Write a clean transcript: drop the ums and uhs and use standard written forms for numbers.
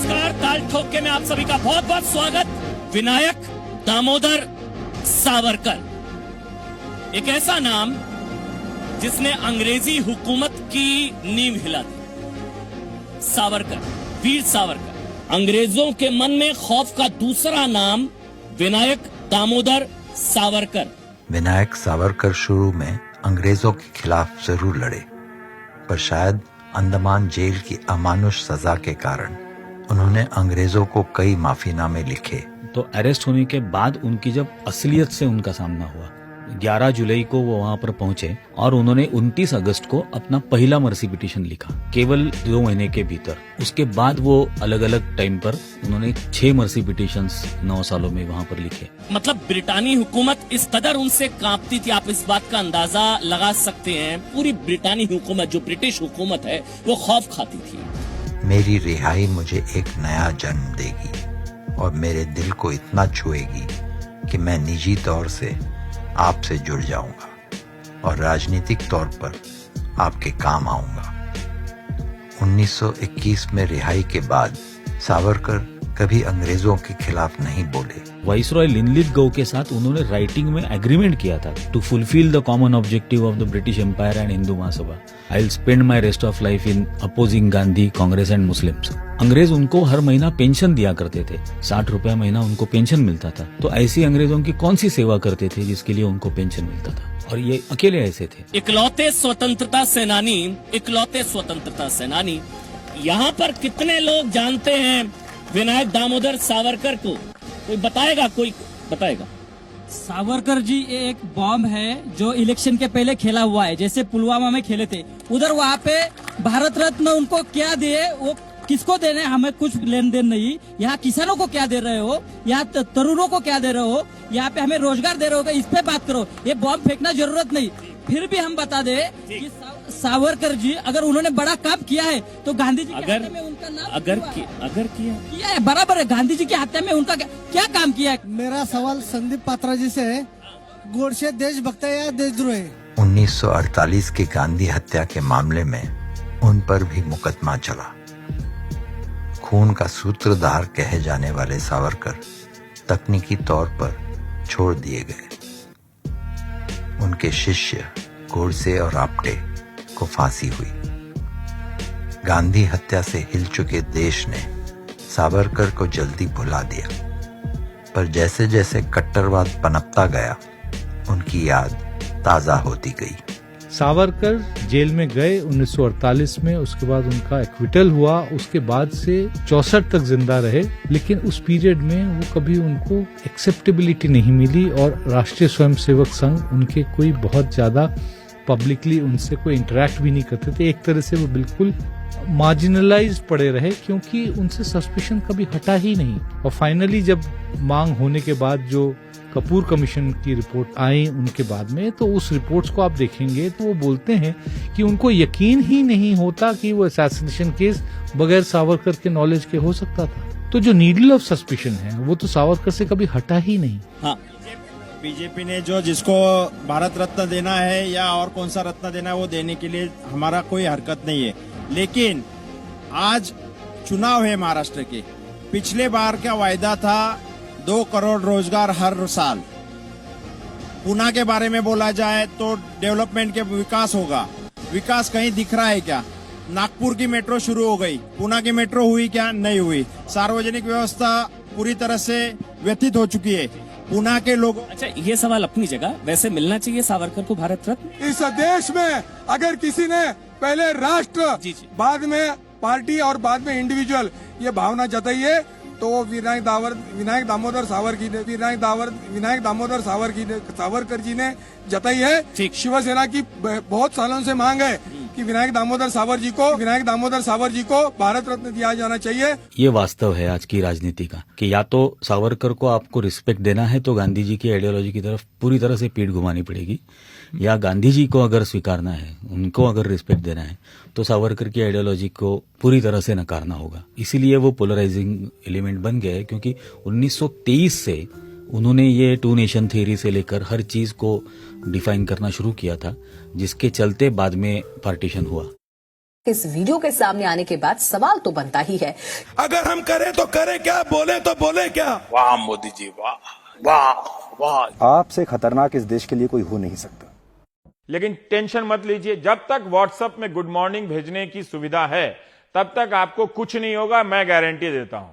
नमस्कार, ताल ठोके में आप सभी का बहुत बहुत स्वागत। विनायक दामोदर सावरकर, एक ऐसा नाम जिसने अंग्रेजी हुकूमत की नींव हिला दी। सावरकर, वीर सावरकर, अंग्रेजों के मन में खौफ का दूसरा नाम विनायक दामोदर सावरकर। विनायक सावरकर शुरू में अंग्रेजों के खिलाफ जरूर लड़े, पर शायद अंडमान जेल की अमानुष सजा के कारण उन्होंने अंग्रेजों को कई माफीनामे लिखे। तो अरेस्ट होने के बाद उनकी जब असलियत से उनका सामना हुआ, 11 जुलाई को वो वहां पर पहुंचे और उन्होंने 29 अगस्त को अपना पहला मर्सी पिटीशन लिखा, केवल 2 महीने के भीतर। उसके बाद वो अलग अलग टाइम पर उन्होंने 6 मर्सी पिटीशंस 9 सालों में वहां पर लिखे। मतलब ब्रिटानी हुकूमत इस कदर उनसे कांपती थी, आप इस बात का अंदाजा लगा सकते हैं। पूरी ब्रिटानी हुकूमत, जो ब्रिटिश हुकूमत है, वो खौफ खाती थी। मेरी रिहाई मुझे एक नया जन्म देगी और मेरे दिल को इतना छुएगी कि मैं निजी तौर से आपसे जुड़ जाऊंगा और राजनीतिक तौर पर आपके काम आऊंगा। 1921 में रिहाई के बाद सावरकर कभी अंग्रेजों के खिलाफ नहीं बोले। वाइसरॉय लिनलिथगो के साथ उन्होंने राइटिंग में एग्रीमेंट किया था, to fulfil the common objective of the British empire and Hindu Mahasabha, I will spend my rest of life in opposing Gandhi, Congress and Muslims. अंग्रेज उनको हर महीना पेंशन दिया करते थे, 60 रुपया महीना उनको पेंशन मिलता था। तो ऐसी अंग्रेजों की कौन सी सेवा करते थे जिसके लिए उनको पेंशन मिलता था, और ये अकेले ऐसे थे। इकलौते स्वतंत्रता सेनानी। यहाँ पर कितने लोग जानते हैं विनायक दामोदर सावरकर को? कोई बताएगा? कोई बताएगा? सावरकर जी ये एक बॉम्ब है जो इलेक्शन के पहले खेला हुआ है, जैसे पुलवामा में खेले थे। उधर वहाँ पे भारत रत्न उनको क्या दिए, वो किसको देने, हमें कुछ लेन देन नहीं। यहाँ किसानों को क्या दे रहे हो, यहाँ तरुणों को क्या दे रहे हो, यहाँ पे हमें रोजगार दे रहे हो, इस पे बात करो। ये बॉम्ब फेंकना जरूरत नहीं। फिर भी हम बता दे कि सावरकर जी अगर उन्होंने बड़ा काम किया है तो गांधी जी की हत्या में उनका नाम अगर किया है, बराबर है। गांधी जी की हत्या में उनका क्या काम किया है? मेरा सवाल संदीप पात्रा जी से है, गोडसे देशभक्त है या देशद्रोह है? 1948 की गांधी हत्या के मामले में उन पर भी मुकदमा चला। खून का सूत्रधार कहे जाने वाले सावरकर तकनीकी तौर पर छोड़ दिए गए। उनके शिष्य गोडसे और आप्टे को फांसी हुई। गांधी हत्या से हिल चुके देश ने सावरकर को जल्दी भुला दिया, पर जैसे जैसे कट्टरवाद पनपता गया उनकी याद ताजा होती गई। सावरकर जेल में गए 1948 में, उसके बाद उनका एक्विटल हुआ। उसके बाद से 64 तक जिंदा रहे, लेकिन उस पीरियड में वो कभी उनको एक्सेप्टेबिलिटी नहीं मिली और राष्ट्रीय स्वयंसेवक संघ उनके कोई बहुत ज्यादा पब्लिकली उनसे कोई इंटरेक्ट भी नहीं करते थे। एक तरह से वो बिल्कुल मार्जिनलाइज पड़े रहे, क्योंकि उनसे सस्पिशन कभी हटा ही नहीं। और फाइनली जब मांग होने के बाद जो कपूर कमीशन की रिपोर्ट आई उनके बाद में, तो उस रिपोर्ट्स को आप देखेंगे तो वो बोलते हैं कि उनको यकीन ही नहीं होता कि वो असैसिनेशन केस बगैर सावरकर के नॉलेज के हो सकता था। तो जो नीडल ऑफ सस्पिशन है वो तो सावरकर से कभी हटा ही नहीं। हाँ, बीजेपी ने जो जिसको भारत रत्न देना है या और कौन सा रत्न देना है वो देने के लिए हमारा कोई हरकत नहीं है, लेकिन आज चुनाव है महाराष्ट्र के। पिछले बार का वायदा था 2 करोड़ रोजगार हर साल। पुणे के बारे में बोला जाए तो डेवलपमेंट के विकास होगा, विकास कहीं दिख रहा है क्या? नागपुर की मेट्रो शुरू हो गई, पुणे की मेट्रो हुई क्या? नहीं हुई। सार्वजनिक व्यवस्था पूरी तरह से व्यथित हो चुकी है। पुणे के लोगों, अच्छा, ये सवाल अपनी जगह। वैसे मिलना चाहिए सावरकर को भारत रत्न। इस देश में अगर किसी ने पहले राष्ट्र, बाद में पार्टी और बाद में इंडिविजुअल ये भावना जताई है तो विनायक दामोदर सावरकर जी ने जताई है। शिवसेना की बहुत सालों से मांग है कि विनायक दामोदर सावर जी को भारत रत्न दिया जाना चाहिए। ये वास्तव है आज की राजनीति का, कि या तो सावरकर को आपको रिस्पेक्ट देना है तो गांधी जी की आइडियोलॉजी की तरफ पूरी तरह से पीठ घुमानी पड़ेगी, या गांधी जी को अगर स्वीकारना है, उनको अगर रिस्पेक्ट देना है, तो सावरकर की आइडियोलॉजी को पूरी तरह से नकारना होगा। इसीलिए वो पोलराइजिंग एलिमेंट बन गया है, क्योंकि 1923 से उन्होंने ये 2 नेशन थ्योरी से लेकर हर चीज को डिफाइन करना शुरू किया था, जिसके चलते बाद में पार्टीशन हुआ। इस वीडियो के सामने आने के बाद सवाल तो बनता ही है, अगर हम करें तो करें क्या, बोले तो बोले क्या। वाह मोदी जी, वाह वाह वाह। आपसे खतरनाक इस देश के लिए कोई हो नहीं सकता। लेकिन टेंशन मत लीजिए, जब तक व्हाट्सएप में गुड मॉर्निंग भेजने की सुविधा है तब तक आपको कुछ नहीं होगा, मैं गारंटी देता हूं।